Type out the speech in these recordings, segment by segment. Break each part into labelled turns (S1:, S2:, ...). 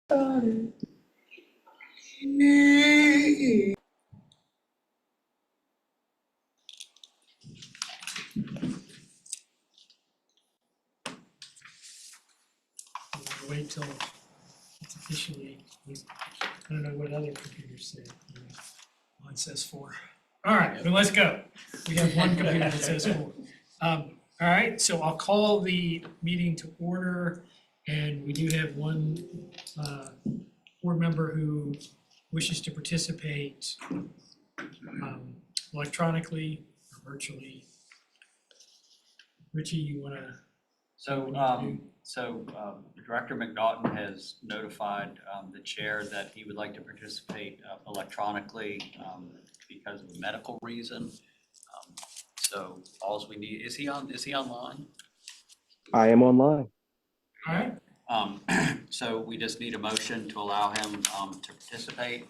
S1: Wait till it's officially, I don't know what other computers say. Mine says 4. All right, then let's go. We have one computer that says 4. All right, so I'll call the meeting to order, and we do have one board member who wishes to participate electronically or virtually. Richie, you want to?
S2: So Director McNaughton has notified the chair that he would like to participate electronically because of a medical reason. So all we need, is he online?
S3: I am online.
S1: All right.
S2: So we just need a motion to allow him to participate.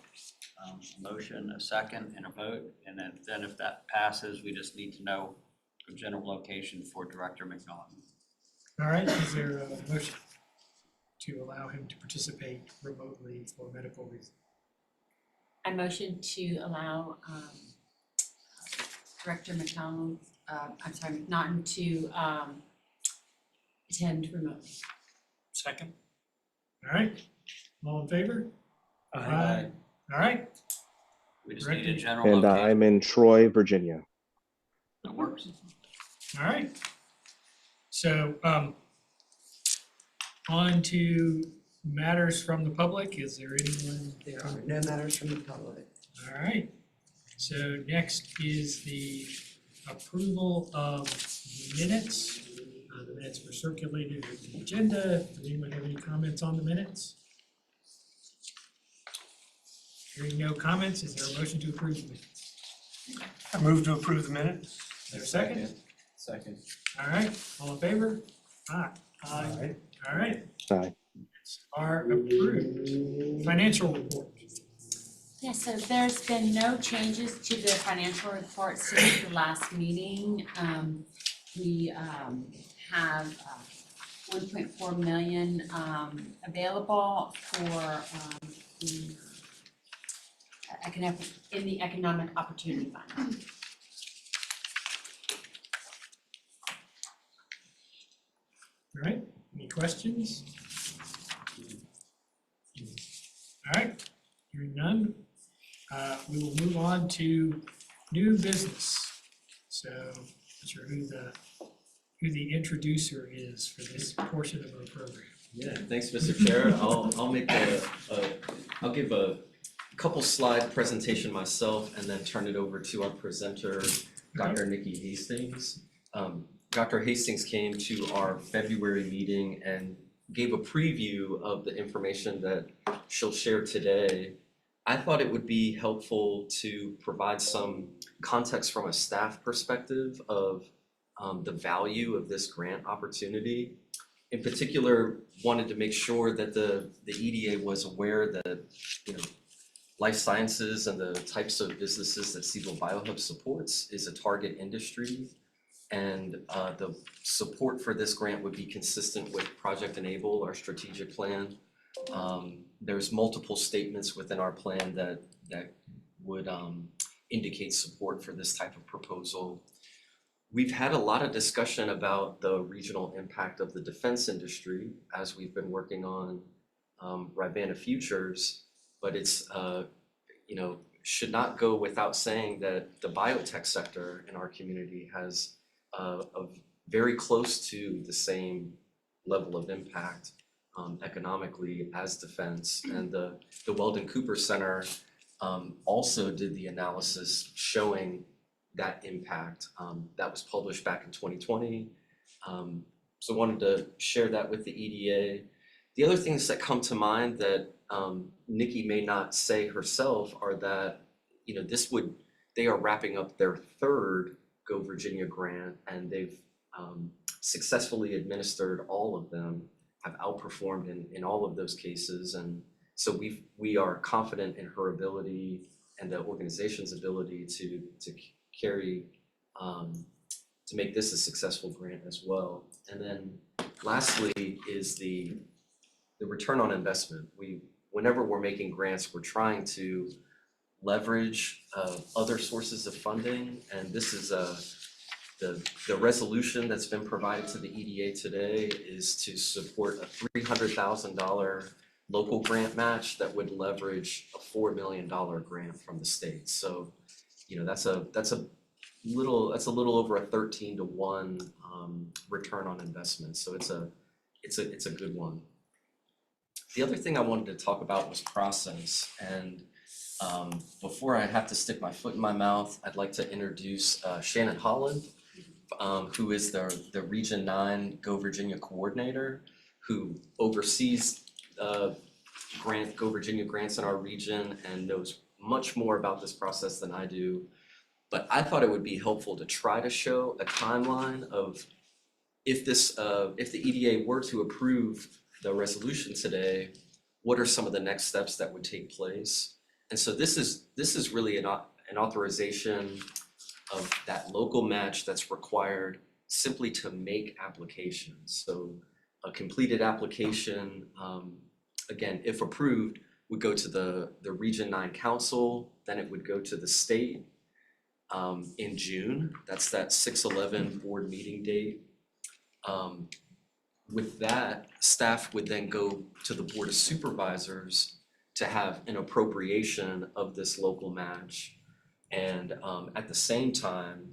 S2: A motion, a second, and a vote. And then if that passes, we just need to know a general location for Director McNaughton.
S1: All right, is there a motion to allow him to participate remotely for medical reasons?
S4: I motion to allow Director McNaughton to attend remotely.
S1: Second. All right, all in favor?
S2: Aye.
S1: All right,
S2: We just need a general
S3: And
S2: location.
S3: I'm in Troy, Virginia.
S2: That works.
S1: all right. So on to matters from the public. Is there anyone?
S5: There are no matters from the public.
S1: All right, so next is the approval of minutes. The minutes were circulated with the agenda. Does anyone have any comments on the minutes? Hearing no comments, is there a motion to approve the minutes?
S6: I move to approve the minutes.
S1: Is there a second?
S6: Second.
S1: All right, all in favor? Aye. Aye. All right,
S3: Aye.
S4: are
S1: approved. Financial report.
S4: Yeah, so there's been no changes to the financial report since the last meeting. We have 1.4 million available for the economic opportunity fund.
S1: All right, any questions? All right, hearing none, we will move on to new business. So, not sure who the introducer is for this portion of our program.
S7: Yeah, thanks, Mr. Chair. I'll make I'll give a couple slide presentation myself and then turn it over to our presenter, Dr. Nikki Hastings. Dr. Hastings came to our February meeting and gave a preview of the information that she'll share today. I thought it would be helpful to provide some context from a staff perspective of the value of this grant opportunity. In particular, wanted to make sure that the EDA was aware that, life sciences and the types of businesses that Siebel BioHub supports is a target industry. And the support for this grant would be consistent with Project Enable, our strategic plan. There's multiple statements within our plan that would indicate support for this type of proposal. We've had a lot of discussion about the regional impact of the defense industry as we've been working on Rivanna Futures, but it's should not go without saying that the biotech sector in our community has very close to the same level of impact economically as defense. And the Weldon Cooper Center also did the analysis showing that impact that was published back in 2020. So wanted to share that with the EDA. The other things that come to mind that Nikki may not say herself are that, they are wrapping up their third Go Virginia grant, and they've successfully administered all of them, have outperformed in all of those cases. And so we are confident in her ability and the organization's ability to carry, to make this a successful grant as well. And then lastly is the the return on investment. Whenever we're making grants, we're trying to leverage other sources of funding, and this is the resolution that's been provided to the EDA today is to support a $300,000 local grant match that would leverage a $4 million grant from the state. So, you know, that's a little over a 13-to-1 return on investment. So it's a good one. The other thing I wanted to talk about was process, and before I have to stick my foot in my mouth, I'd like to introduce Shannon Holland, who is the Region 9 Go Virginia coordinator, who oversees Go Virginia grants in our region and knows much more about this process than I do. But I thought it would be helpful to try to show a timeline of if the EDA were to approve the resolution today, what are some of the next steps that would take place? And so this is really an authorization of that local match that's required simply to make applications. So a completed application, again, if approved, would go to the Region 9 Council, then it would go to the state in June. That's that 6/11 board meeting date. With that, staff would then go to the Board of Supervisors to have an appropriation of this local match. And at the same time,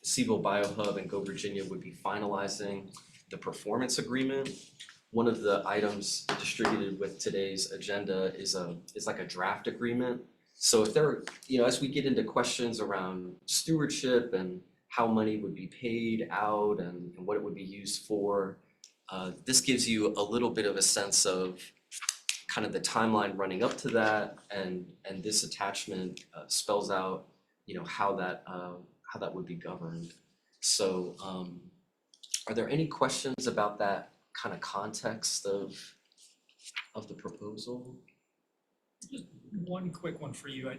S7: CVille BioHub and Go Virginia would be finalizing the performance agreement. One of the items distributed with today's agenda is like a draft agreement. So if there, as we get into questions around stewardship and how money would be paid out and what it would be used for, this gives you a little bit of a sense of kind of the timeline running up to that, and this attachment spells out, how that would be governed. So, are there any questions about that kind of context of the proposal?
S6: Just one quick one for you.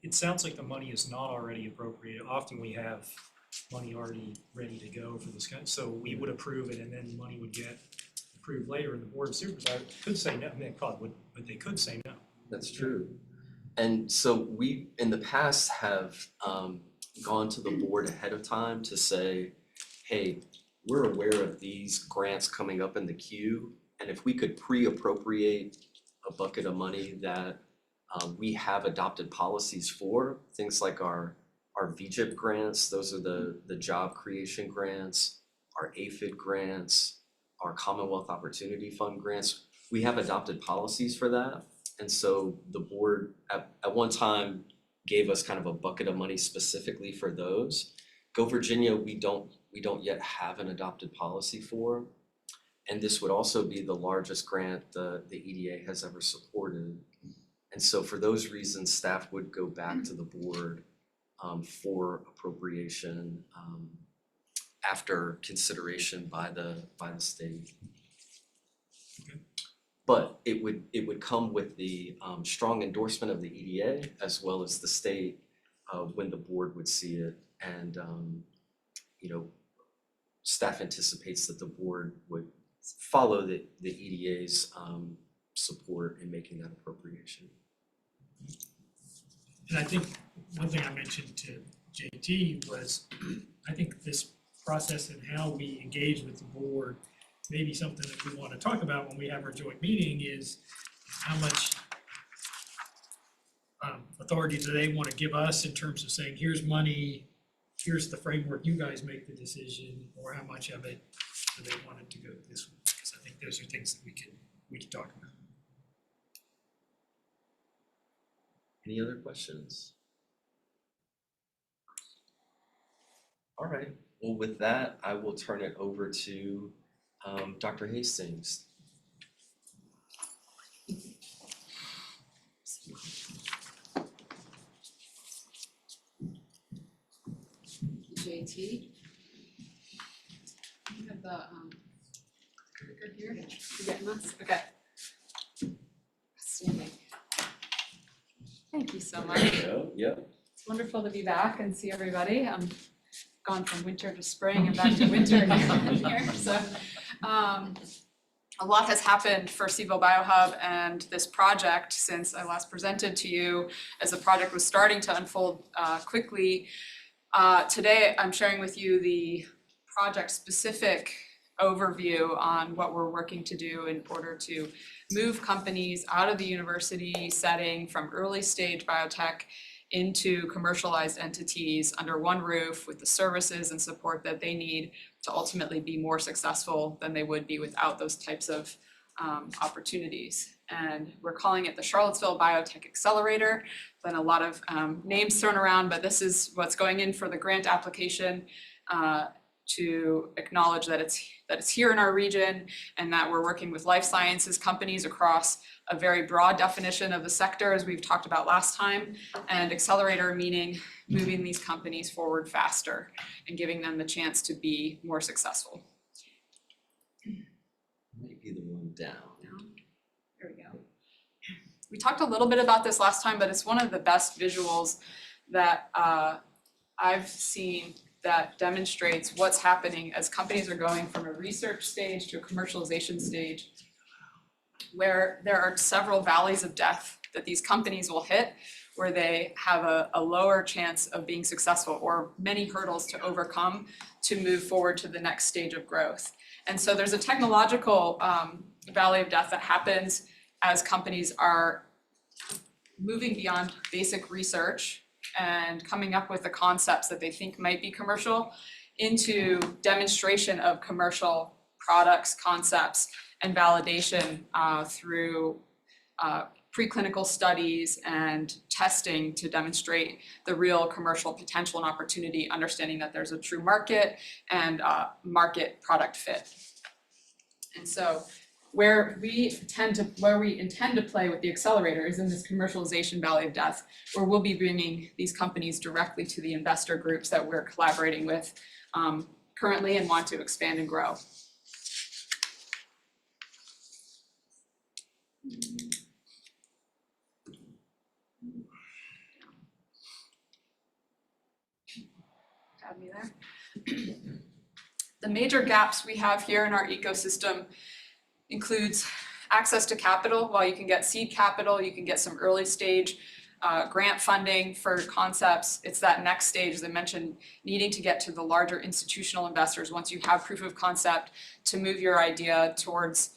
S6: It sounds like the money is not already appropriated. Often we have money already ready to go for this kind, so we would approve it and then money would get approved later, and the Board of Supervisors could say no. I mean, they probably would, but they could say no.
S7: That's true. And so we, in the past, have gone to the board ahead of time to say, hey, we're aware of these grants coming up in the queue, and if we could pre-appropriate a bucket of money that we have adopted policies for, things like our VGIP grants, those are the job creation grants, our AFID grants, our Commonwealth Opportunity Fund grants, we have adopted policies for that. And so the board at one time gave us kind of a bucket of money specifically for those. Go Virginia, we don't yet have an adopted policy for. And this would also be the largest grant the EDA has ever supported. And so for those reasons, staff would go back to the board for appropriation after consideration by the state.
S6: Okay.
S7: But it would come with the strong endorsement of the EDA as well as the state when the board would see it. And staff anticipates that the board would follow the EDA's support in making that appropriation.
S1: And I think one thing I mentioned to JT was, I think this process and how we engage with the board may be something that we want to talk about when we have our joint meeting, is how much authority do they want to give us in terms of saying, here's money, here's the framework, you guys make the decision, or how much of it do they want it to go this way? Because I think those are things that we can talk about.
S7: Any other questions? All right, well, with that, I will turn it over to Dr. Hastings.
S8: JT. You have the, good here, you getting this? Okay. Outstanding. Thank you so much.
S7: Yep.
S8: It's wonderful to be back and see everybody. I'm gone from winter to spring and back to winter again here, so. a lot has happened for CVille BioHub and this project since I last presented to you as the project was starting to unfold quickly. Today, I'm sharing with you the project-specific overview on what we're working to do in order to move companies out of the university setting from early stage biotech into commercialized entities under one roof with the services and support that they need to ultimately be more successful than they would be without those types of opportunities. And we're calling it the Charlottesville Biotech Accelerator. Been a lot of names thrown around, but this is what's going in for the grant application to acknowledge that it's here in our region and that we're working with life sciences companies across a very broad definition of the sector, as we've talked about last time, and accelerator meaning moving these companies forward faster and giving them the chance to be more successful.
S7: Might be the one down.
S8: There we go. We talked a little bit about this last time, but it's one of the best visuals that I've seen that demonstrates what's happening as companies are going from a research stage to a commercialization stage, where there are several valleys of death that these companies will hit, where they have a lower chance of being successful or many hurdles to overcome to move forward to the next stage of growth. And so there's a technological valley of death that happens as companies are moving beyond basic research and coming up with the concepts that they think might be commercial into demonstration of commercial products, concepts, and validation through preclinical studies and testing to demonstrate the real commercial potential and opportunity, understanding that there's a true market and market product fit. And so where we intend to play with the accelerator is in this commercialization valley of death, where we'll be bringing these companies directly to the investor groups that we're collaborating with currently and want to expand and grow. Got me there. The major gaps we have here in our ecosystem includes access to capital. While you can get seed capital, you can get some early stage grant funding for concepts. It's that next stage, as I mentioned, needing to get to the larger institutional investors once you have proof of concept to move your idea towards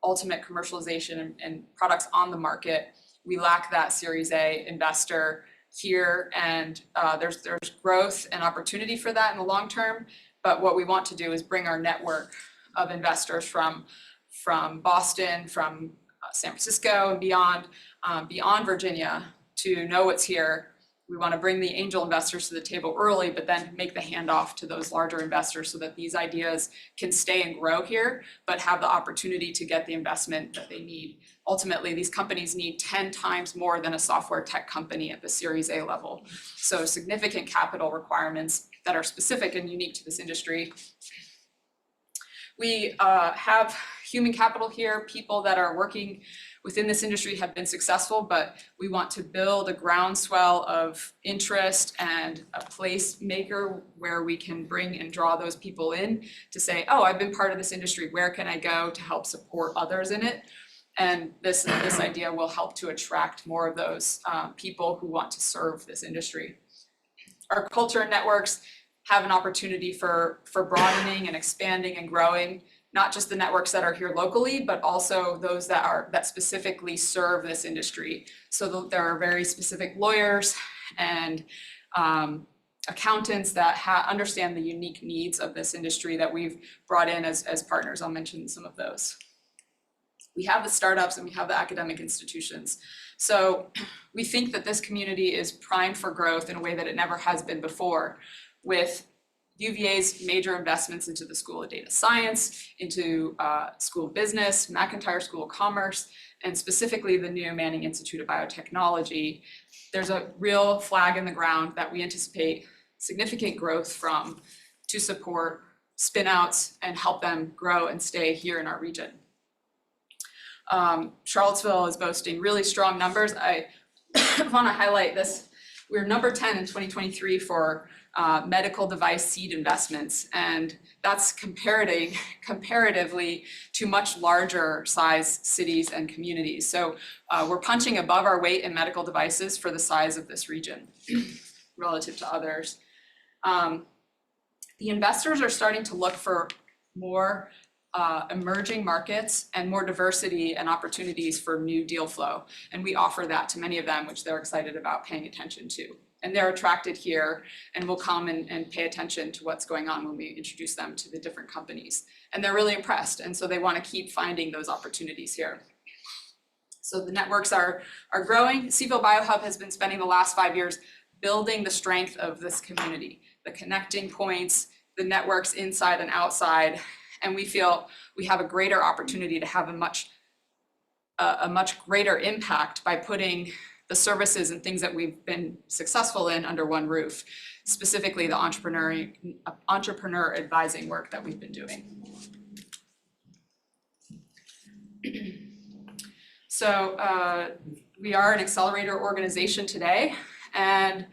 S8: ultimate commercialization and products on the market. We lack that Series A investor here, and there's growth and opportunity for that in the long term. But what we want to do is bring our network of investors from Boston, from San Francisco and beyond Virginia to know what's here. We want to bring the angel investors to the table early, but then make the handoff to those larger investors so that these ideas can stay and grow here, but have the opportunity to get the investment that they need. Ultimately, these companies need 10 times more than a software tech company at the Series A level. So significant capital requirements that are specific and unique to this industry. We have human capital here, people that are working within this industry have been successful, but we want to build a groundswell of interest and a placemaker where we can bring and draw those people in to say, oh, I've been part of this industry, where can I go to help support others in it? And this idea will help to attract more of those people who want to serve this industry. Our culture and networks have an opportunity for broadening and expanding and growing, not just the networks that are here locally, but also those that specifically serve this industry. So there are very specific lawyers and accountants that understand the unique needs of this industry that we've brought in as partners. I'll mention some of those. We have the startups and we have the academic institutions. So we think that this community is primed for growth in a way that it never has been before, with UVA's major investments into the School of Data Science, into School of Business, McIntire School of Commerce, and specifically the new Manning Institute of Biotechnology. There's a real flag in the ground that we anticipate significant growth from to support spinouts and help them grow and stay here in our region. Charlottesville is boasting really strong numbers. I want to highlight this. We're number 10 in 2023 for medical device seed investments. And that's comparatively to much larger size cities and communities. So we're punching above our weight in medical devices for the size of this region relative to others. The investors are starting to look for more emerging markets and more diversity and opportunities for new deal flow. And we offer that to many of them, which they're excited about paying attention to. And they're attracted here and will come and pay attention to what's going on when we introduce them to the different companies. And they're really impressed. And so they want to keep finding those opportunities here. So the networks are growing. CVille BioHub has been spending the last 5 years building the strength of this community, the connecting points, the networks inside and outside. And we feel we have a greater opportunity to have a much greater impact by putting the services and things that we've been successful in under one roof, specifically the entrepreneur advising work that we've been doing. So we are an accelerator organization today, and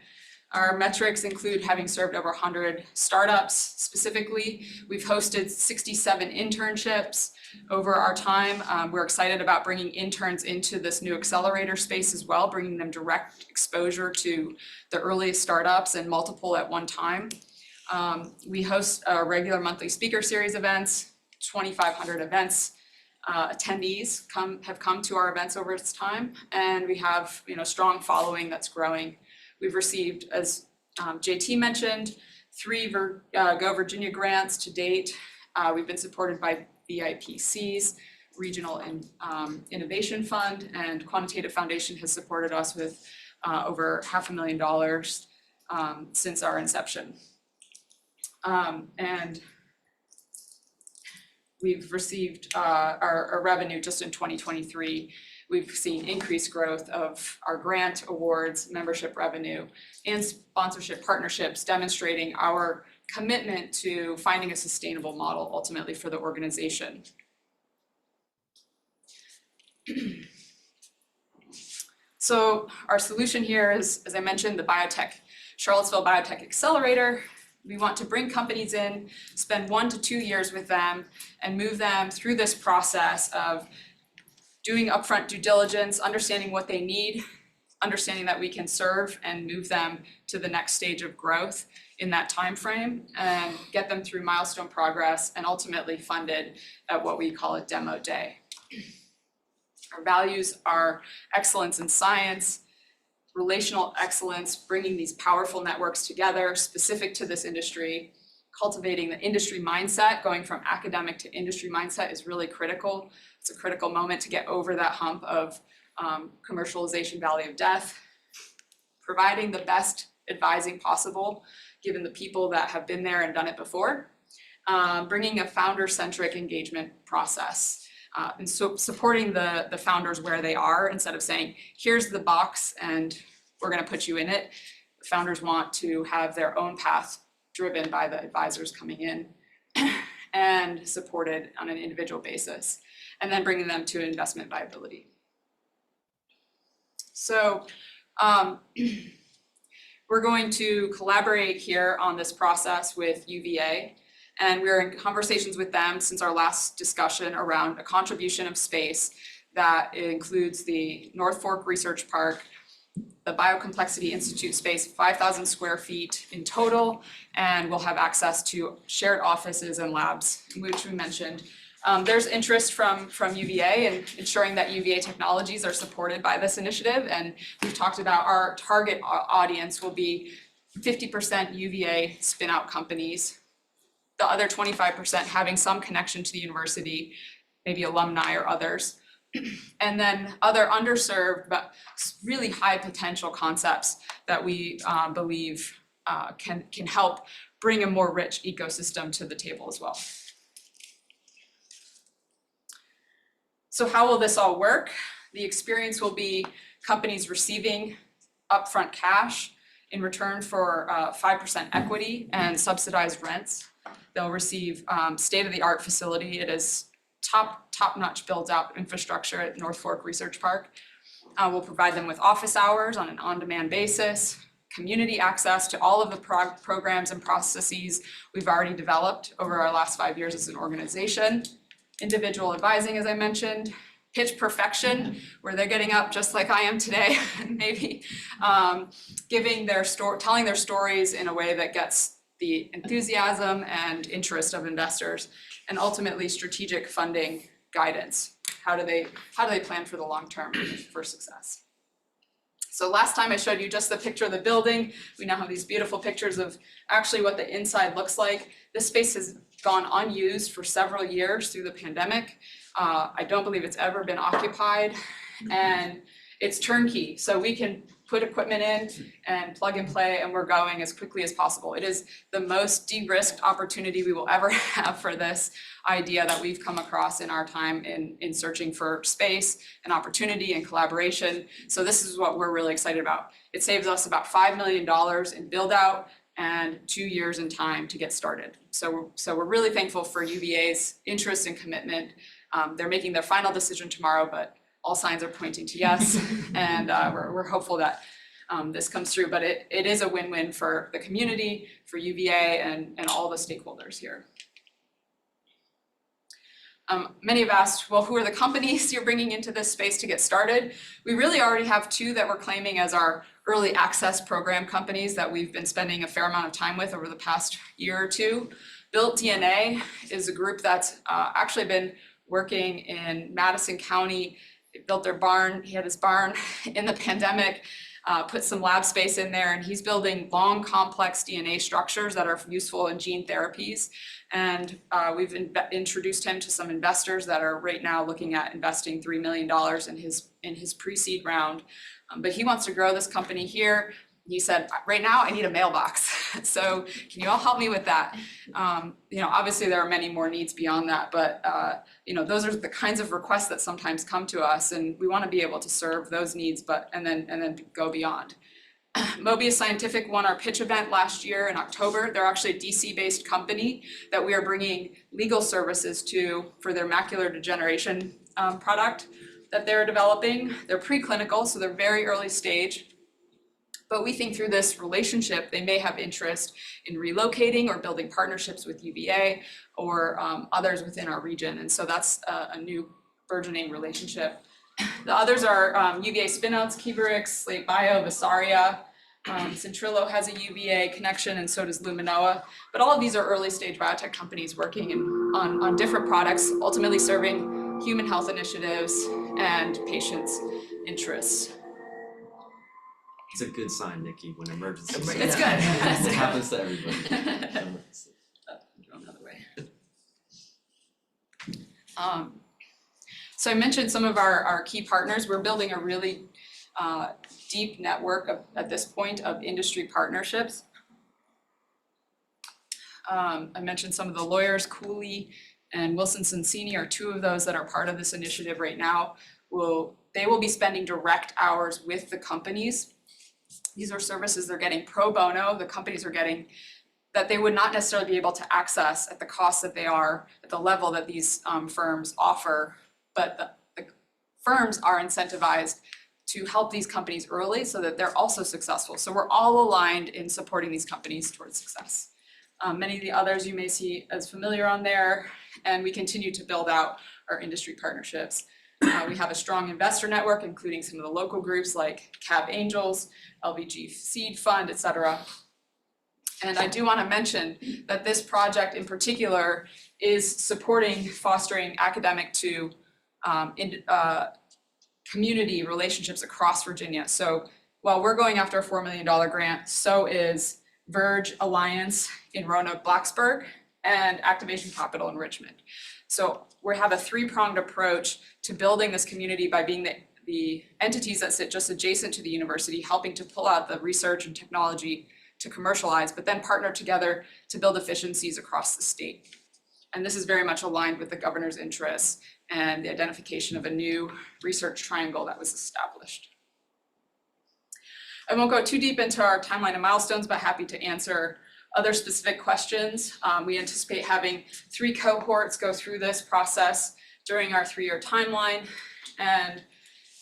S8: our metrics include having served over 100 startups specifically. We've hosted 67 internships over our time. We're excited about bringing interns into this new accelerator space as well, bringing them direct exposure to the earliest startups and multiple at one time. We host regular monthly speaker series events, 2,500 events. Attendees have come to our events over its time, and we have strong following that's growing. We've received, as JT mentioned, 3 Go Virginia grants to date. We've been supported by VIPC's Regional Innovation Fund, and Quantitative Foundation has supported us with over $500,000 since our inception. And we've received our revenue just in 2023. We've seen increased growth of our grant awards, membership revenue, and sponsorship partnerships, demonstrating our commitment to finding a sustainable model ultimately for the organization. So our solution here is, as I mentioned, the Charlottesville Biotech Accelerator. We want to bring companies in, spend 1 to 2 years with them, and move them through this process of doing upfront due diligence, understanding what they need, understanding that we can serve and move them to the next stage of growth in that time frame, and get them through milestone progress and ultimately funded at what we call a demo day. Our values are excellence in science, relational excellence, bringing these powerful networks together specific to this industry. Cultivating the industry mindset, going from academic to industry mindset is really critical. It's a critical moment to get over that hump of commercialization valley of death. Providing the best advising possible, given the people that have been there and done it before. Bringing a founder-centric engagement process. And so supporting the founders where they are, instead of saying, here's the box and we're gonna put you in it. The founders want to have their own path driven by the advisors coming in and supported on an individual basis, and then bringing them to investment viability. So we're going to collaborate here on this process with UVA, and we're in conversations with them since our last discussion around a contribution of space that includes the North Fork Research Park, the Biocomplexity Institute space, 5,000 square feet in total, and we'll have access to shared offices and labs, which we mentioned. There's interest from UVA in ensuring that UVA technologies are supported by this initiative, and we've talked about our target audience will be 50% UVA spin-out companies, the other 25% having some connection to the university, maybe alumni or others. And then other underserved but really high potential concepts that we believe can help bring a more rich ecosystem to the table as well. So how will this all work? The experience will be companies receiving upfront cash in return for 5% equity and subsidized rents. They'll receive state-of-the-art facility. It is top-notch built-out infrastructure at North Fork Research Park. We'll provide them with office hours on an on-demand basis, community access to all of the programs and processes we've already developed over our last 5 years as an organization. Individual advising, as I mentioned, pitch perfection, where they're getting up just like I am today, maybe, telling their stories in a way that gets the enthusiasm and interest of investors, and ultimately strategic funding guidance. How do they plan for the long term for success? So last time I showed you just the picture of the building. We now have these beautiful pictures of actually what the inside looks like. This space has gone unused for several years through the pandemic. I don't believe it's ever been occupied, and it's turnkey. So we can put equipment in and plug and play, and we're going as quickly as possible. It is the most de-risked opportunity we will ever have for this idea that we've come across in our time in searching for space and opportunity and collaboration. So this is what we're really excited about. It saves us about $5 million in build out and 2 years in time to get started. So we're really thankful for UVA's interest and commitment. They're making their final decision tomorrow, but all signs are pointing to yes, and we're hopeful that this comes through. But it is a win-win for the community, for UVA, and all the stakeholders here. Many have asked, well, who are the companies you're bringing into this space to get started? We really already have 2 that we're claiming as our early access program companies that we've been spending a fair amount of time with over the past year or 2. Built DNA is a group that's actually been working in Madison County. They built their barn. He had his barn in the pandemic, put some lab space in there, and he's building long, complex DNA structures that are useful in gene therapies. And we've introduced him to some investors that are right now looking at investing $3 million in his pre-seed round. But he wants to grow this company here. He said, right now I need a mailbox. So can you all help me with that? Obviously there are many more needs beyond that, but those are the kinds of requests that sometimes come to us, and we want to be able to serve those needs, and then go beyond. Mobius Scientific won our pitch event last year in October. They're actually a DC-based company that we are bringing legal services to for their macular degeneration product that they're developing. They're preclinical, so they're very early stage. But we think through this relationship, they may have interest in relocating or building partnerships with UVA or others within our region. And so that's a new burgeoning relationship. The others are UVA spinouts, Keeberix, Slate Bio, Visaria. Centrillo has a UVA connection, and so does Luminoa. But all of these are early stage biotech companies working on different products, ultimately serving human health initiatives and patients' interests.
S7: It's a good sign, Nikki, when emergencies.
S8: It's good.
S7: It happens to everybody.
S8: Go another way. So I mentioned some of our key partners. We're building a really deep network at this point of industry partnerships. I mentioned some of the lawyers, Cooley and Wilson Sonsini are 2 of those that are part of this initiative right now. They will be spending direct hours with the companies. These are services they're getting pro bono. The companies are getting that they would not necessarily be able to access at the cost that they are, at the level that these firms offer. But the firms are incentivized to help these companies early so that they're also successful. So we're all aligned in supporting these companies towards success. Many of the others you may see as familiar on there, and we continue to build out our industry partnerships. We have a strong investor network, including some of the local groups like Cab Angels, LVG Seed Fund, et cetera. And I do want to mention that this project in particular is supporting fostering academic to community relationships across Virginia. So while we're going after a $4 million grant, so is Verge Alliance in Roanoke, Blacksburg, and Activation Capital in Richmond. So we have a 3-pronged approach to building this community by being the entities that sit just adjacent to the university, helping to pull out the research and technology to commercialize, but then partner together to build efficiencies across the state. And this is very much aligned with the governor's interests and the identification of a new research triangle that was established. I won't go too deep into our timeline and milestones, but happy to answer other specific questions. We anticipate having 3 cohorts go through this process during our 3-year timeline. And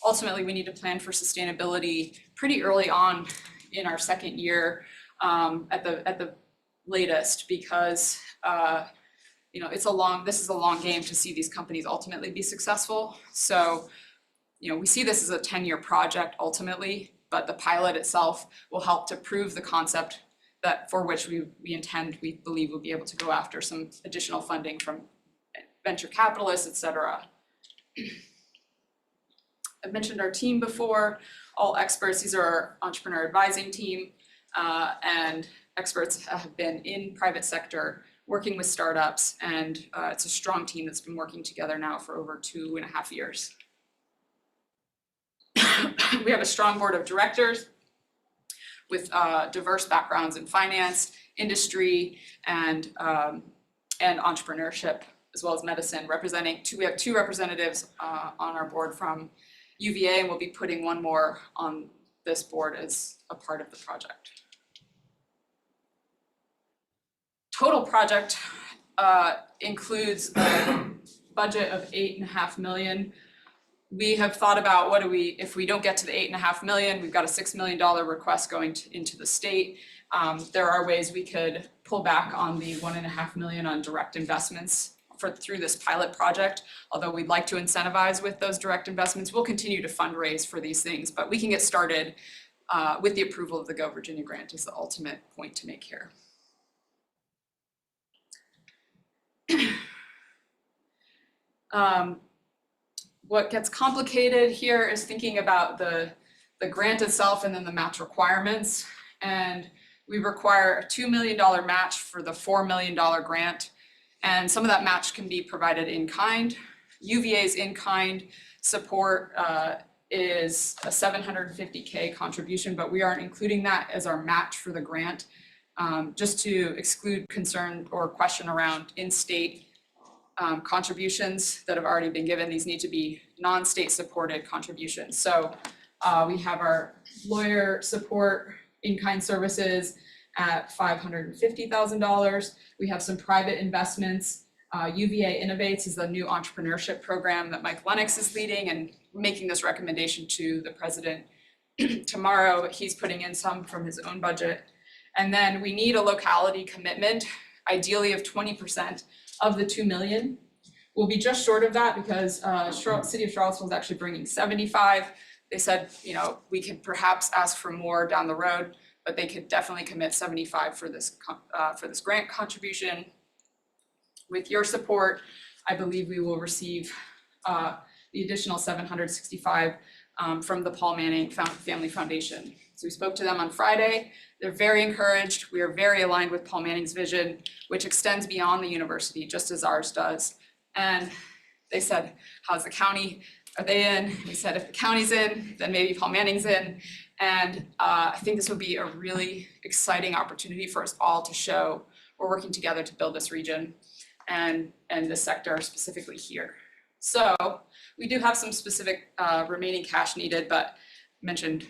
S8: ultimately, we need to plan for sustainability pretty early on in our second year at the latest, because this is a long game to see these companies ultimately be successful. So, we see this as a 10-year project ultimately, but the pilot itself will help to prove the concept that for which we believe we'll be able to go after some additional funding from venture capitalists, et cetera. I've mentioned our team before, all experts. These are our entrepreneur advising team, and experts have been in private sector working with startups, and it's a strong team that's been working together now for over 2.5 years. We have a strong board of directors with diverse backgrounds in finance, industry, and entrepreneurship, as well as medicine, we have 2 representatives on our board from UVA, and we'll be putting one more on this board as a part of the project. Total project includes a budget of $8.5 million. We have thought about if we don't get to the $8.5 million, we've got a $6 million request going into the state. There are ways we could pull back on the $1.5 million on direct investments through this pilot project. Although we'd like to incentivize with those direct investments, we'll continue to fundraise for these things, but we can get started with the approval of the Go Virginia grant is the ultimate point to make here. What gets complicated here is thinking about the grant itself and then the match requirements. And we require a $2 million match for the $4 million grant. And some of that match can be provided in kind. UVA's in kind support is a $750K contribution, but we aren't including that as our match for the grant, just to exclude concern or question around in-state contributions that have already been given. These need to be non-state supported contributions. So we have our lawyer support in-kind services at $550,000. We have some private investments. UVA Innovates is the new entrepreneurship program that Mike Lennox is leading and making this recommendation to the president tomorrow. He's putting in some from his own budget. And then we need a locality commitment, ideally of 20% of the 2 million. We'll be just short of that because City of Charlottesville is actually bringing 75. They said, we could perhaps ask for more down the road, but they could definitely commit 75 for this grant contribution. With your support, I believe we will receive the additional 765 from the Paul Manning Family Foundation. So we spoke to them on Friday. They're very encouraged. We are very aligned with Paul Manning's vision, which extends beyond the university, just as ours does. And they said, how's the county? Are they in? We said, if the county's in, then maybe Paul Manning's in. And I think this would be a really exciting opportunity for us all to show we're working together to build this region and this sector specifically here. So we do have some specific remaining cash needed, but mentioned,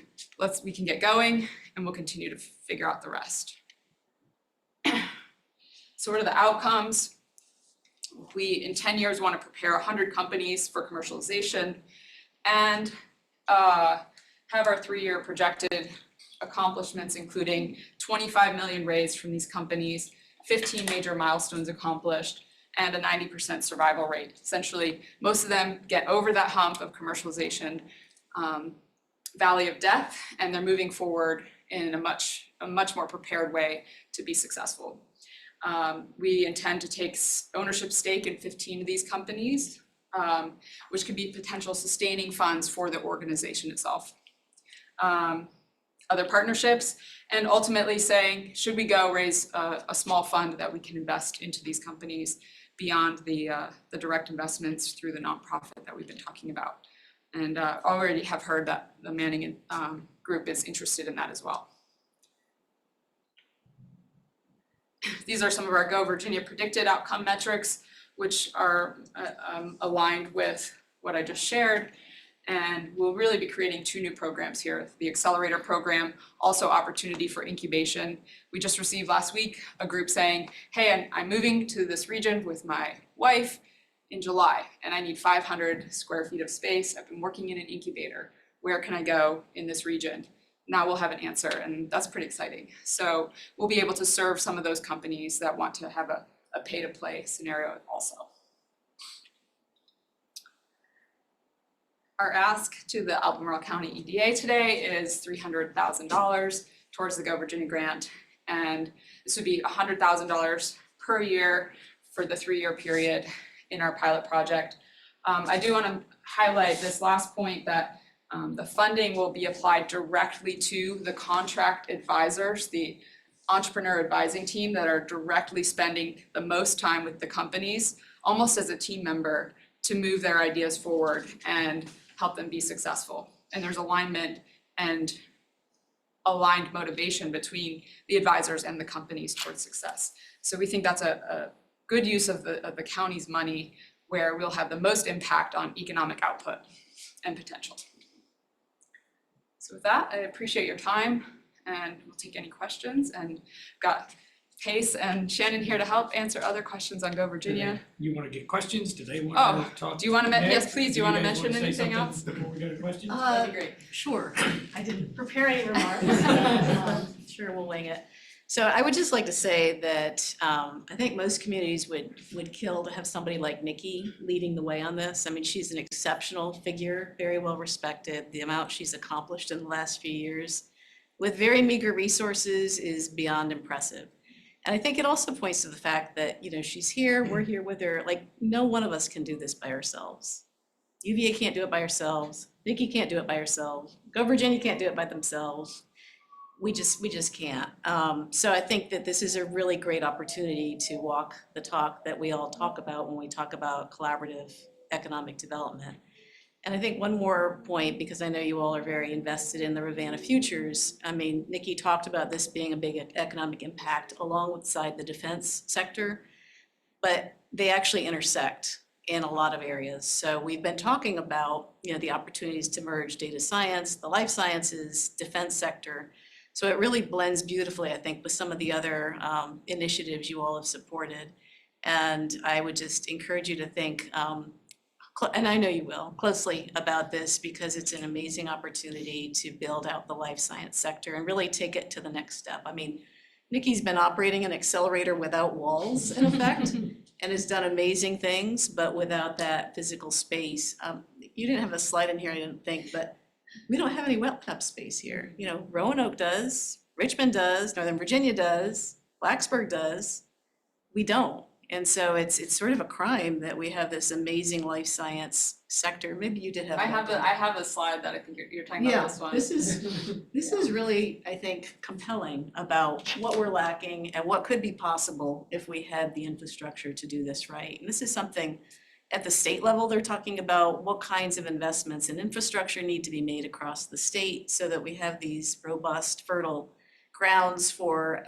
S8: we can get going and we'll continue to figure out the rest. So what are the outcomes? We, in 10 years, want to prepare 100 companies for commercialization and have our 3-year projected accomplishments, including 25 million raised from these companies, 15 major milestones accomplished, and a 90% survival rate. Essentially, most of them get over that hump of commercialization valley of death, and they're moving forward in a much more prepared way to be successful. We intend to take ownership stake in 15 of these companies, which could be potential sustaining funds for the organization itself. Other partnerships, and ultimately saying, should we go raise a small fund that we can invest into these companies beyond the direct investments through the nonprofit that we've been talking about. And already have heard that the Manning group is interested in that as well. These are some of our Go Virginia predicted outcome metrics, which are aligned with what I just shared. And we'll really be creating 2 new programs here. The Accelerator program, also opportunity for incubation. We just received last week a group saying, hey, I'm moving to this region with my wife in July, and I need 500 square feet of space. I've been working in an incubator. Where can I go in this region? now we'll have an answer, and that's pretty exciting. So we'll be able to serve some of those companies that want to have a pay-to-play scenario also. Our ask to the Albemarle County EDA today is $300,000 towards the Go Virginia grant. And this would be $100,000 per year for the 3-year period in our pilot project. I do want to highlight this last point that the funding will be applied directly to the contract advisors, the entrepreneur advising team that are directly spending the most time with the companies, almost as a team member, to move their ideas forward and help them be successful. And there's alignment and aligned motivation between the advisors and the companies towards success. So we think that's a good use of the county's money where we'll have the most impact on economic output and potential. So with that, I appreciate your time and we'll take any questions, and got Pace and Shannon here to help answer other questions on Go Virginia.
S1: You want to get questions? Do they want to talk?
S8: Do you want to, yes,
S1: next?
S8: please, do you want to
S1: guys wanna
S8: mention
S1: say
S8: anything
S1: something
S8: else?
S1: Before we go to questions?
S8: That'd be great.
S9: Sure, I didn't prepare any remarks. Sure, we'll wing it. So I would just like to say that I think most communities would kill to have somebody like Nikki leading the way on this. I mean, she's an exceptional figure, very well respected. The amount she's accomplished in the last few years with very meager resources is beyond impressive. And I think it also points to the fact that, you know, she's here, we're here with her, like no one of us can do this by ourselves. UVA can't do it by ourselves, Nikki can't do it by herself, Go Virginia can't do it by themselves. We just can't. So I think that this is a really great opportunity to walk the talk that we all talk about when we talk about collaborative economic development. And I think one more point, because I know you all are very invested in the Ravenna Futures. I mean, Nikki talked about this being a big economic impact alongside the defense sector, but they actually intersect in a lot of areas. So we've been talking about, you know, the opportunities to merge data science, the life sciences, defense sector. So it really blends beautifully, I think, with some of the other initiatives you all have supported. And I would just encourage you to think, and I know you will, closely about this, because it's an amazing opportunity to build out the life science sector and really take it to the next step. I mean, Nikki's been operating an accelerator without walls, in effect, and has done amazing things, but without that physical space. You didn't have a slide in here, I didn't think, but we don't have any wet lab space here. You know, Roanoke does, Richmond does, Northern Virginia does, Blacksburg does. We don't. And so it's sort of a crime that we have this amazing life science sector. Maybe you did have.
S8: I have a slide that I think you're talking about this one.
S9: This is really, I think, compelling about what we're lacking and what could be possible if we had the infrastructure to do this right. And this is something at the state level, they're talking about what kinds of investments in infrastructure need to be made across the state so that we have these robust, fertile grounds for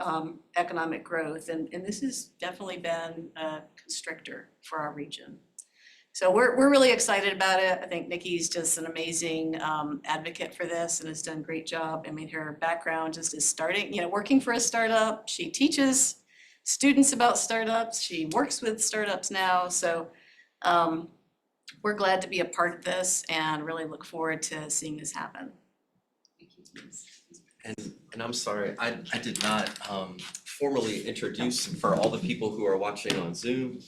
S9: economic growth. And this has definitely been a constrictor for our region. So we're really excited about it. I think Nikki's just an amazing advocate for this and has done a great job. I mean, her background just is starting, you know, working for a startup. She teaches students about startups. She works with startups now. So we're glad to be a part of this and really look forward to seeing this happen.
S7: And I'm sorry, I did not formally introduce for all the people who are watching on Zoom.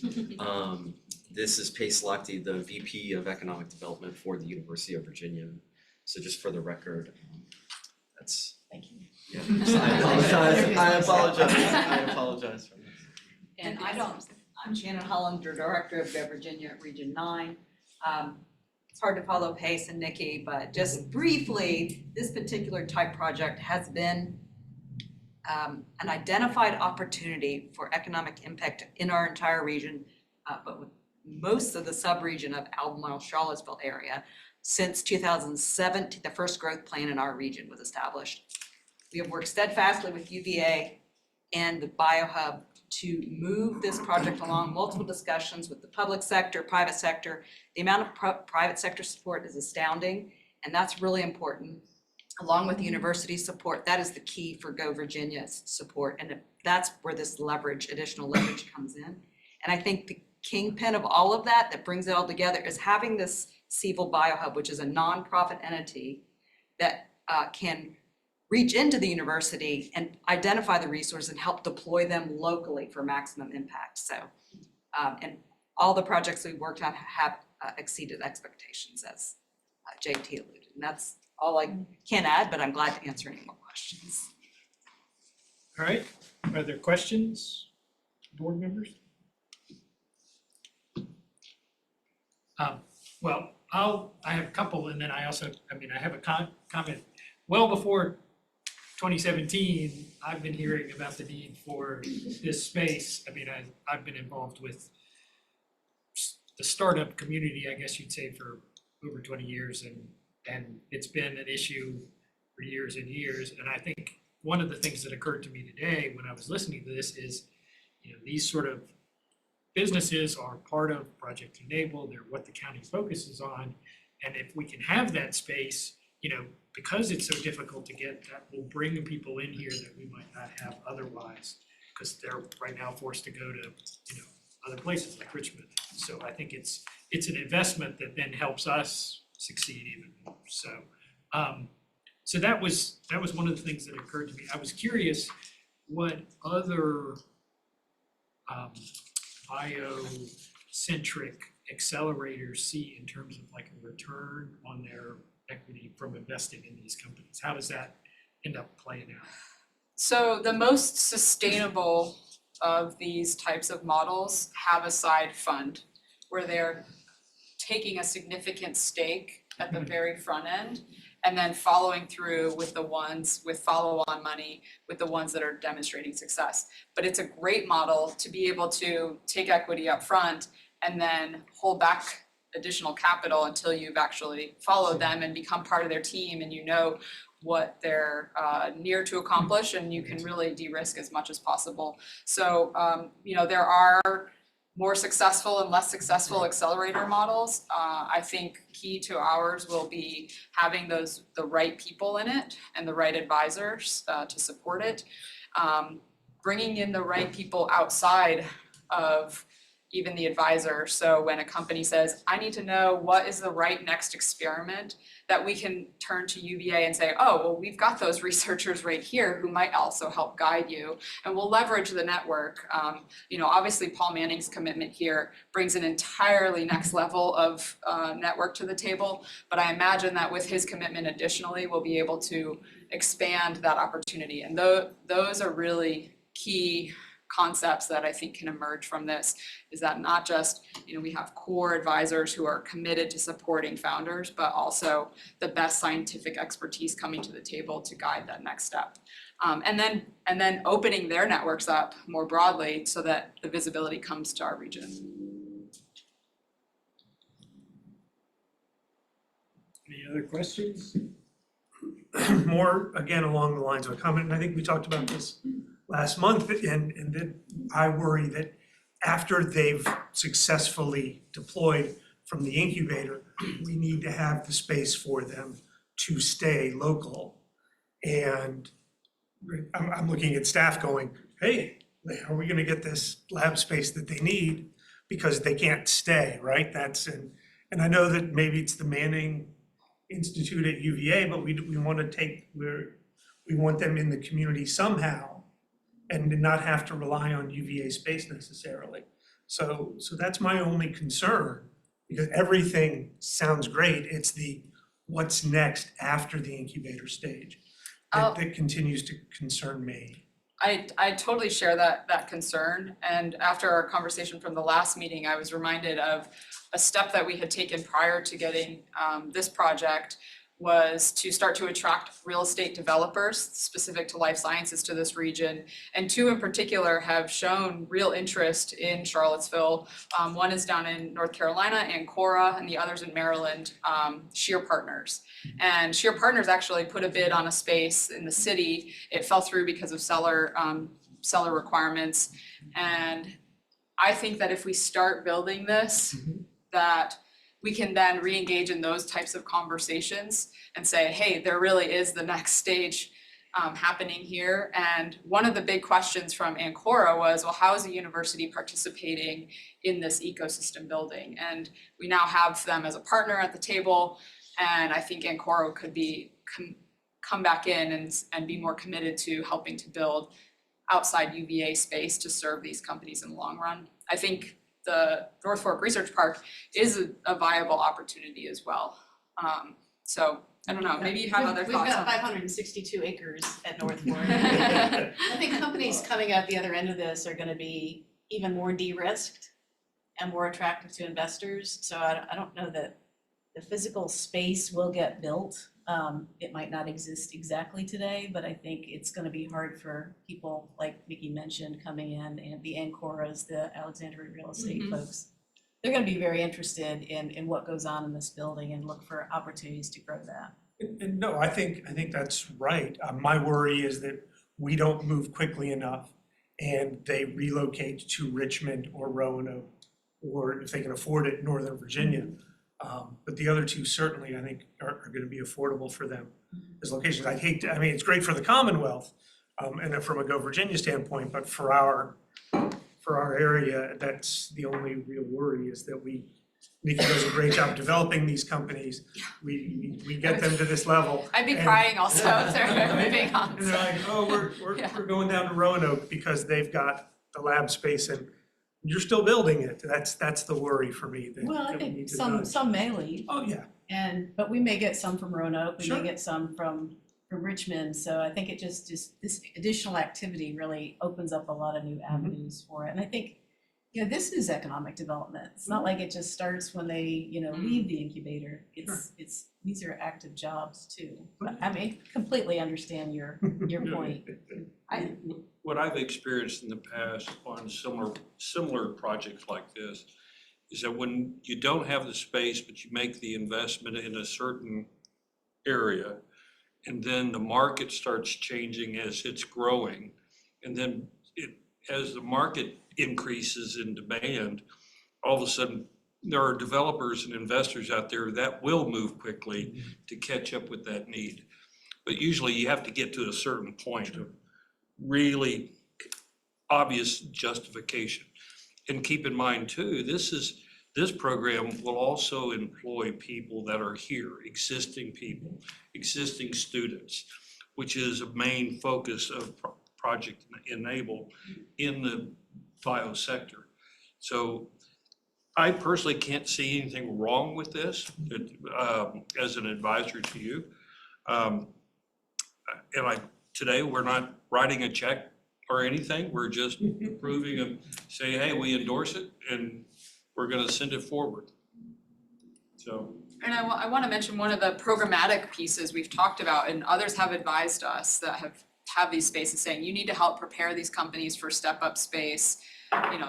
S7: This is Pace Lochte, the VP of Economic Development for the University of Virginia. So just for the record, that's.
S9: Thank you.
S7: Yeah, I apologize for that.
S10: And I'm Shannon Hollander, Director of Go Virginia at Region 9. It's hard to follow Pace and Nikki, but just briefly, this particular type project has been an identified opportunity for economic impact in our entire region, but with most of the sub-region of Albemarle-Charlottesville area since 2017, the first growth plan in our region was established. We have worked steadfastly with UVA and the BioHub to move this project along, multiple discussions with the public sector, private sector. The amount of private sector support is astounding, and that's really important. Along with university support, that is the key for Go Virginia's support, and that's where this leverage, additional leverage comes in. And I think the kingpin of all of that brings it all together is having this CVIL BioHub, which is a nonprofit entity that can reach into the university and identify the resources and help deploy them locally for maximum impact. So, and all the projects we've worked on have exceeded expectations, as JT alluded. And that's all I can add, but I'm glad to answer any more questions.
S1: All right, are there questions, board members? Well, I have a couple, and then I also, I have a comment. Well before 2017, I've been hearing about the need for this space. I've been involved with the startup community, I guess you'd say, for over 20 years, and it's been an issue for years and years. And I think one of the things that occurred to me today when I was listening to this is, these sort of businesses are part of Project Enable. They're what the county focuses on. And if we can have that space, because it's so difficult to get, that will bring people in here that we might not have otherwise, because they're right now forced to go to, other places like Richmond. So I think it's an investment that then helps us succeed even more. So that was one of the things that occurred to me. I was curious what other biocentric accelerators see in terms of like a return on their equity from investing in these companies. How does that end up playing out?
S8: So the most sustainable of these types of models have a side fund where they're taking a significant stake at the very front end and then following through with the ones with follow-on money, with the ones that are demonstrating success. But it's a great model to be able to take equity up front and then hold back additional capital until you've actually followed them and become part of their team, and what they're near to accomplish, and you can really de-risk as much as possible. So there are more successful and less successful accelerator models. I think key to ours will be having the right people in it and the right advisors to support it. Bringing in the right people outside of even the advisor. So when a company says, I need to know what is the right next experiment, that we can turn to UVA and say, oh, well, we've got those researchers right here who might also help guide you. And we'll leverage the network. Obviously Paul Manning's commitment here brings an entirely next level of network to the table. But I imagine that with his commitment additionally, we'll be able to expand that opportunity. And those are really key concepts that I think can emerge from this, is that not just, we have core advisors who are committed to supporting founders, but also the best scientific expertise coming to the table to guide that next step. And then opening their networks up more broadly so that the visibility comes to our region.
S1: Any other questions?
S11: More, again, along the lines of a comment, and I think we talked about this last month, and that I worry that after they've successfully deployed from the incubator, we need to have the space for them to stay local. And I'm looking at staff going, hey, are we gonna get this lab space that they need? Because they can't stay, right? And I know that maybe it's the Manning Institute at UVA, but we want them in the community somehow and not have to rely on UVA space necessarily. So that's my only concern, because everything sounds great. It's the what's next after the incubator stage that continues to concern me.
S8: I totally share that concern. And after our conversation from the last meeting, I was reminded of a step that we had taken prior to getting this project, was to start to attract real estate developers specific to life sciences to this region. And two in particular have shown real interest in Charlottesville. One is down in North Carolina, Ancora, and the other's in Maryland, Shear Partners. And Shear Partners actually put a bid on a space in the city. It fell through because of seller requirements. And I think that if we start building this, that we can then re-engage in those types of conversations and say, hey, there really is the next stage happening here. And one of the big questions from Ancora was, well, how is the university participating in this ecosystem building? And we now have them as a partner at the table. And I think Ancora could be come back in and be more committed to helping to build outside UVA space to serve these companies in the long run. I think the North Fork Research Park is a viable opportunity as well. So I don't know, maybe you have other thoughts on
S9: We've got
S8: that.
S9: 562 acres at North Fork. I think companies coming out the other end of this are gonna be even more de-risked and more attractive to investors. So I don't know that the physical space will get built. It might not exist exactly today, but I think it's gonna be hard for people like Nikki mentioned coming in, and the Ancoras, the Alexandria real estate
S8: Mhm.
S9: folks. They're gonna be very interested in what goes on in this building and look for opportunities to grow that.
S11: And no, I think that's right. My worry is that we don't move quickly enough and they relocate to Richmond or Roanoke, or if they can afford it, Northern Virginia. But the other two certainly, I think, are gonna be affordable for them as locations. I mean, it's great for the Commonwealth, and from a Go Virginia standpoint, but for our area, that's the only real worry, is that Nikki does a great job developing these companies. We get them to this level.
S8: I'd be
S11: and-
S8: crying also if they're moving on.
S11: And they're like, oh,
S8: Yeah.
S11: we're going down to Roanoke because they've got the lab space and you're still building it. That's the worry for me that
S9: Well, I
S11: that we
S9: think
S11: need to
S9: some
S11: nudge.
S9: may leave.
S11: Oh, yeah,
S9: But we may get some from Roanoke, we may
S11: Sure.
S9: get some from Richmond, so I think it just this additional activity really opens up a lot of new avenues for it. And I think, this is economic development. It's not like it just starts when they, leave the incubator. These are active jobs too. But I mean, completely understand your point.
S12: What I've experienced in the past on similar projects like this is that when you don't have the space, but you make the investment in a certain area, and then the market starts changing as it's growing, and then as the market increases in demand, all of a sudden, there are developers and investors out there that will move quickly to catch up with that need. But usually you have to get to a certain point of really obvious justification. And keep in mind too, this program will also employ people that are here, existing people, existing students, which is a main focus of Project Enable in the bio sector. So I personally can't see anything wrong with this as an advisor to you. Today, we're not writing a check or anything. We're just approving and say, hey, we endorse it and we're gonna send it forward. So.
S8: And I want to mention one of the programmatic pieces we've talked about, and others have advised us that have these spaces, saying you need to help prepare these companies for step up space,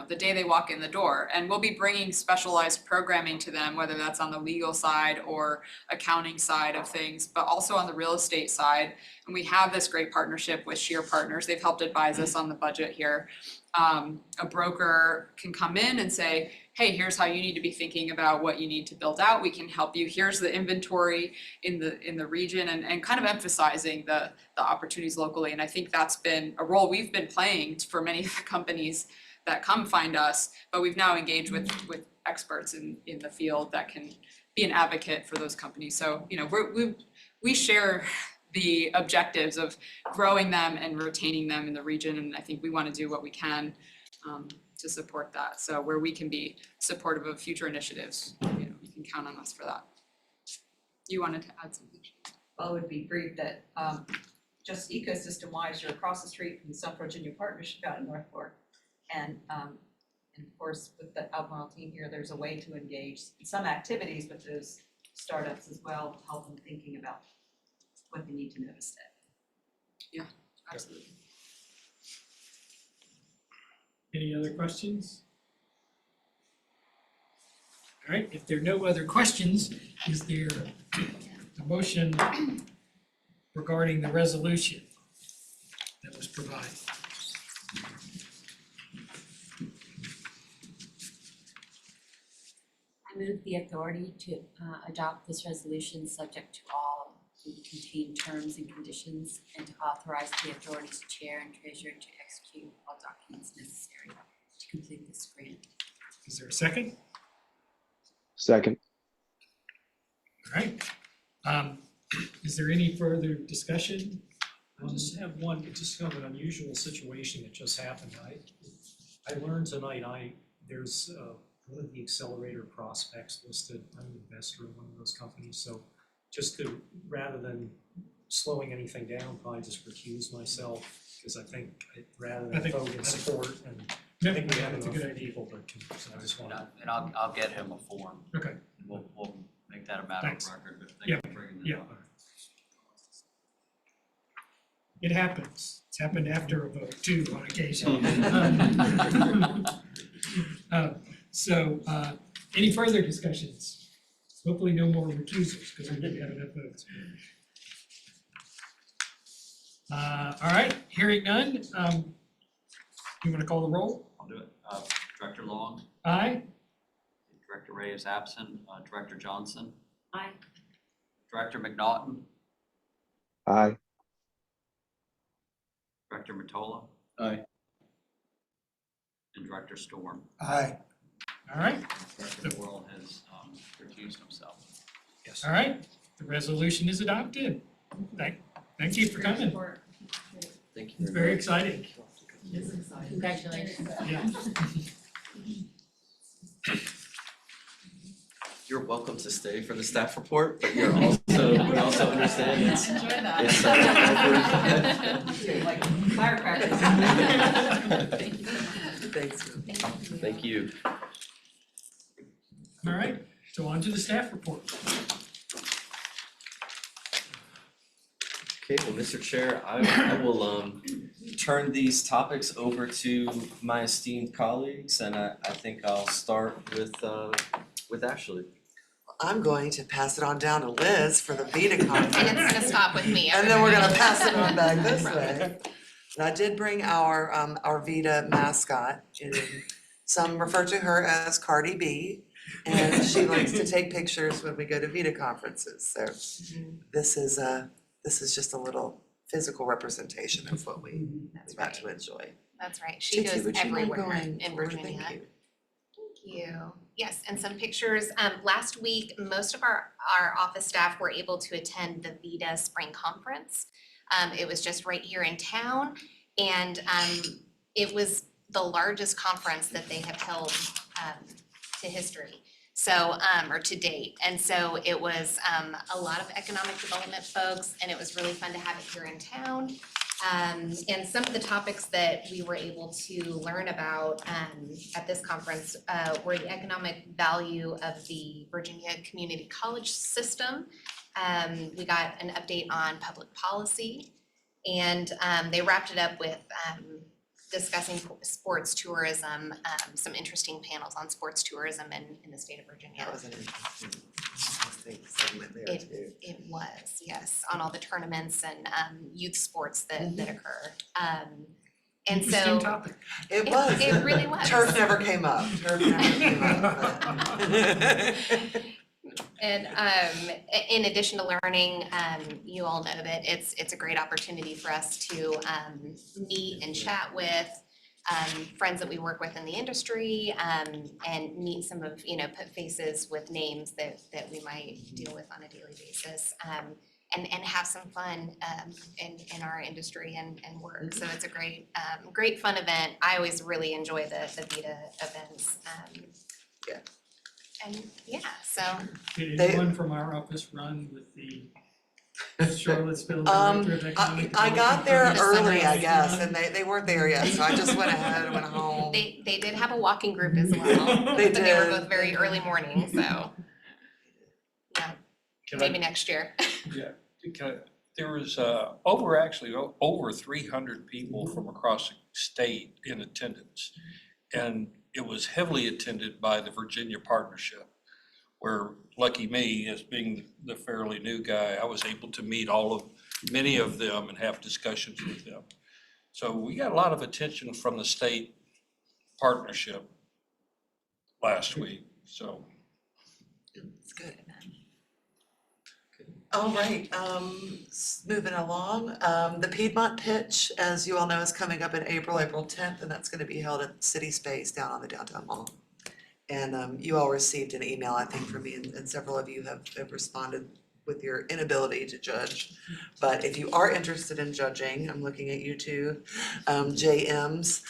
S8: the day they walk in the door. And we'll be bringing specialized programming to them, whether that's on the legal side or accounting side of things, but also on the real estate side. And we have this great partnership with Shear Partners. They've helped advise us on the budget here. A broker can come in and say, hey, here's how you need to be thinking about what you need to build out. We can help you. Here's the inventory in the region, and kind of emphasizing the opportunities locally. And I think that's been a role we've been playing for many of the companies that come find us, but we've now engaged with experts in the field that can be an advocate for those companies. So, we share the objectives of growing them and retaining them in the region, and I think we want to do what we can to support that. So where we can be supportive of future initiatives, you can count on us for that. You wanted to add something?
S10: Well, it would be brief that just ecosystem wise, you're across the street from the Central Virginia Partnership out in North Fork. And of course, with the Albemarle team here, there's a way to engage in some activities with those startups as well, to help them thinking about what they need to know to stay.
S8: Yeah, absolutely.
S1: Any other questions? All right, if there are no other questions, is there a motion regarding the resolution that was provided?
S4: I move the authority to adopt this resolution subject to all the contained terms and conditions, and to authorize the authority's chair and treasurer to execute all documents necessary to complete this grant.
S1: Is there a second?
S3: Second.
S1: All right. Is there any further discussion?
S6: I just have one, just kind of an unusual situation that just happened. I learned tonight, there's one of the accelerator prospects listed. I'm an investor in one of those companies, so just to, rather than slowing anything down, probably just recuse myself, because I think rather
S1: I
S6: than
S1: think-
S6: vote in
S1: I think-
S6: support, and
S1: No,
S6: I think we have
S1: that's a
S6: enough
S1: good idea.
S6: people, but so I just want
S2: And I'll get him a form.
S1: Okay.
S2: We'll make that a matter of
S1: Thanks.
S2: record, but
S1: Yeah,
S2: thank you for bringing that
S1: yeah.
S2: up.
S1: It happens. It's happened after a vote too on occasion. So, any further discussions? Hopefully no more recusals, because we didn't have enough votes. All right, hearing none, you wanna call the roll?
S2: I'll do it. Director Long,
S1: Aye?
S2: Director Ray is absent, Director Johnson,
S4: Aye.
S2: Director McNaughton,
S3: Aye.
S2: Director Matola.
S7: Aye.
S2: And Director Storm.
S11: Aye.
S1: All right,
S2: Director Worrell has recused himself.
S6: yes.
S1: all right, the resolution is adopted. Thank you for coming.
S7: Thank you
S1: It's
S7: very
S1: very
S7: much.
S1: exciting.
S4: Congratulations.
S1: Yeah.
S7: You're welcome to stay for the staff report, but you're also, we also understand it's,
S9: Enjoy that.
S7: it's,
S10: Like firecrackers.
S5: Thanks.
S7: thank you.
S1: All right, so on to the staff report.
S7: Okay, well, Mr. Chair, I will turn these topics over to my esteemed colleagues, and I think I'll start with Ashley.
S5: I'm going to pass it on down to Liz for the VITA conference.
S9: And it's gonna stop with me.
S5: And then we're gonna
S9: everybody.
S5: pass it on back this way. And I did bring our VITA mascot, and some refer to her as Cardi B. And she likes to take pictures when we go to VITA conferences, so this is just a little physical representation of what we got to enjoy.
S13: That's right. She
S5: Titi,
S13: goes
S5: would you mind
S13: everywhere
S5: going
S13: in
S5: forward?
S13: Virginia.
S5: Thank you.
S13: Thank you. Yes, and some pictures. Last week, most of our office staff were able to attend the VITA Spring Conference. It was just right here in town, and it was the largest conference that they have held to history. So, or to date, and so it was a lot of economic development folks, and it was really fun to have it here in town. And some of the topics that we were able to learn about at this conference were the economic value of the Virginia Community College system. We got an update on public policy, and they wrapped it up with discussing sports tourism, some interesting panels on sports tourism in the state of Virginia.
S5: That was an interesting segment there too.
S13: It was, yes, on all the tournaments and youth sports that occur. And
S1: Interesting
S13: so
S1: topic.
S5: It was.
S13: it really was.
S5: Turf never came up, but.
S13: And in addition to learning, you all know that it's a great opportunity for us to meet and chat with friends that we work with in the industry, and meet some of, put faces with names that we might deal with on a daily basis. And have some fun in our industry and work. So it's a great fun event. I always really enjoy the VITA events.
S5: Yeah.
S13: And yeah, so
S1: Did
S5: They-
S1: anyone from our office run with the Charlottesville Director of Economic
S5: I got there
S1: Development?
S5: early, I guess, and they weren't there yet, so I just went ahead and went home.
S13: they did have a walking group as well.
S5: They
S13: But they were
S5: did.
S13: both very early morning, so yeah,
S12: Can
S13: maybe next year.
S12: There was over 300 people from across the state in attendance. And it was heavily attended by the Virginia Partnership, where lucky me, as being the fairly new guy, I was able to meet many of them and have discussions with them. So we got a lot of attention from the state partnership last week, so.
S5: It's good. All right, moving along, the Piedmont Pitch, as you all know, is coming up in April 10th, and that's gonna be held at City Space down on the downtown mall. And you all received an email, I think, from me, and several of you have responded with your inability to judge. But if you are interested in judging, I'm looking at you two, JMs,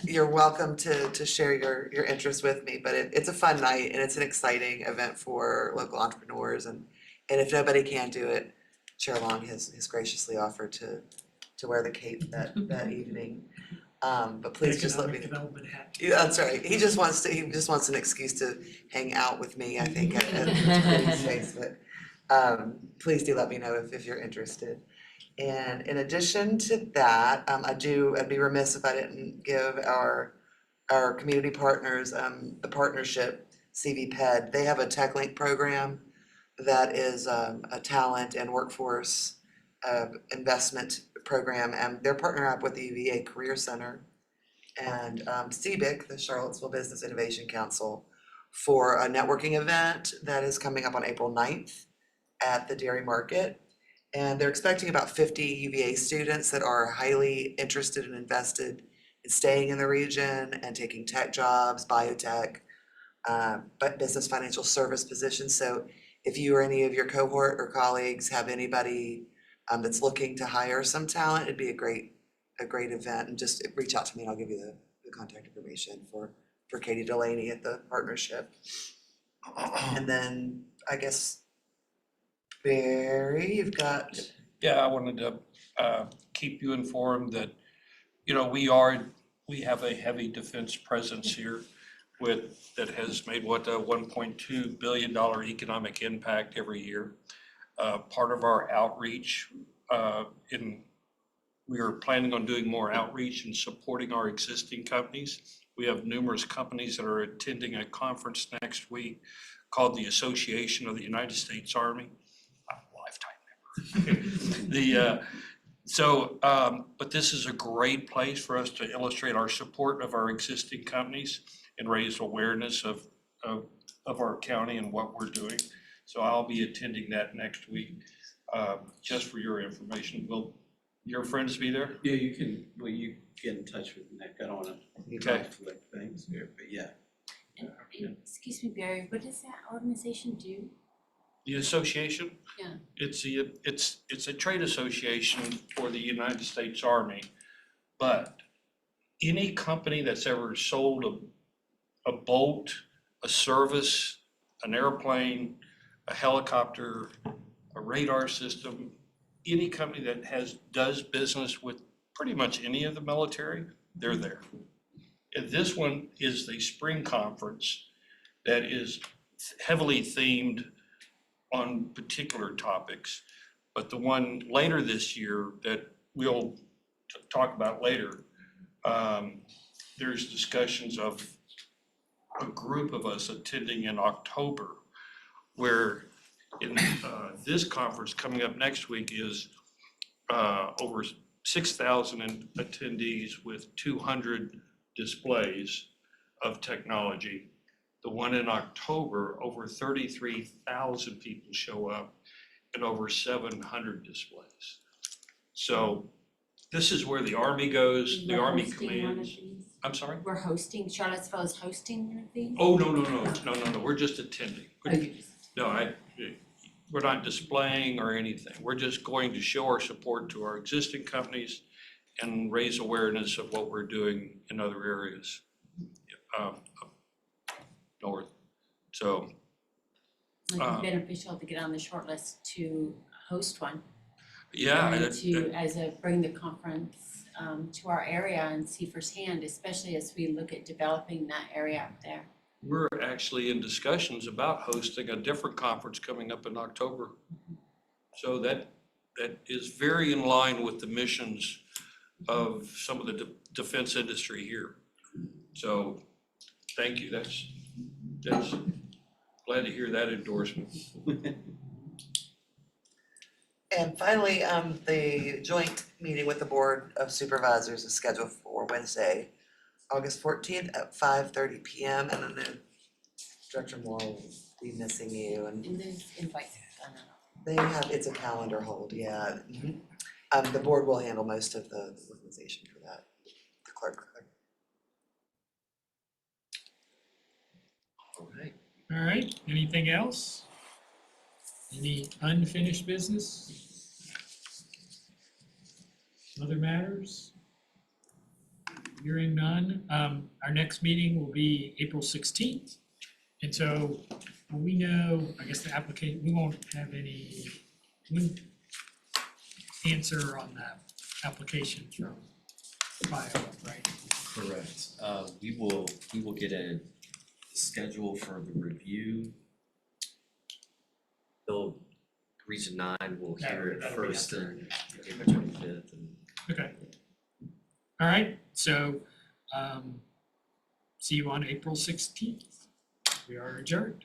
S5: you're welcome to share your interest with me. But it's a fun night and it's an exciting event for local entrepreneurs, and if nobody can do it, Chair Long has graciously offered to wear the cape that evening. But please just let me
S1: Economic
S5: know.
S1: development hat.
S5: Yeah, that's right. He just wants an excuse to hang out with me, I think, at Committee Space, but please do let me know if you're interested. And in addition to that, I'd be remiss if I didn't give our community partners, the partnership, CVPED, they have a TechLink program that is a talent and workforce investment program, and they're partnering up with the UVA Career Center and CBIC, the Charlottesville Business Innovation Council, for a networking event that is coming up on April 9th at the Dairy Market. And they're expecting about 50 UVA students that are highly interested and invested in staying in the region and taking tech jobs, biotech, but business financial service positions. So if you or any of your cohort or colleagues have anybody that's looking to hire some talent, it'd be a great event, and just reach out to me and I'll give you the contact information for Katie Delaney at the partnership. And then I guess Barry, you've got.
S12: Yeah, I wanted to keep you informed that, you know, we have a heavy defense presence here that has made what, a $1.2 billion economic impact every year. Part of our outreach we are planning on doing more outreach and supporting our existing companies. We have numerous companies that are attending a conference next week called the Association of the United States Army. I'm a lifetime member. But this is a great place for us to illustrate our support of our existing companies and raise awareness of our county and what we're doing. So I'll be attending that next week, just for your information. Will your friends be there?
S14: Yeah, you get in touch with Nick, I don't wanna conflict things here, but yeah.
S4: And excuse me, Barry, what does that organization do?
S12: The association?
S4: Yeah.
S12: It's a trade association for the United States Army, but any company that's ever sold a boat, a service, an airplane, a helicopter, a radar system, any company that does business with pretty much any of the military, they're there. And this one is the spring conference that is heavily themed on particular topics. But the one later this year that we'll talk about later, there's discussions of a group of us attending in October, where in this conference coming up next week is over 6,000 attendees with 200 displays of technology. The one in October, over 33,000 people show up and over 700 displays. So this is where the Army goes, the Army commands. I'm sorry?
S4: Charlottesville is hosting one of these?
S12: Oh, no, we're just attending. We're not displaying or anything. We're just going to show our support to our existing companies and raise awareness of what we're doing in other areas up north. So.
S4: Might be beneficial to get on the short list to host one.
S12: Yeah.
S4: And bring the conference to our area and see firsthand, especially as we look at developing that area up there.
S12: We're actually in discussions about hosting a different conference coming up in October. So that is very in line with the missions of some of the defense industry here. So thank you. That's glad to hear that endorsement.
S5: And finally, the joint meeting with the Board of Supervisors is scheduled for Wednesday, August 14th at 5:30 p.m. And then Director Moore will be missing you, and
S4: there's invites.
S5: it's a calendar hold, yeah. The board will handle most of the organization for that, the clerk.
S1: All right, anything else? Any unfinished business? Other matters? Hearing none, our next meeting will be April 16th. And so will we know, I guess the application, we won't have any, answer on that application from Bio, right?
S7: Correct. We will get a schedule for the review. They'll, Region 9 will hear it
S1: That'll be
S7: first
S1: after.
S7: and April 25th and.
S1: Okay. All right, so, see you on April 16th. We are adjourned.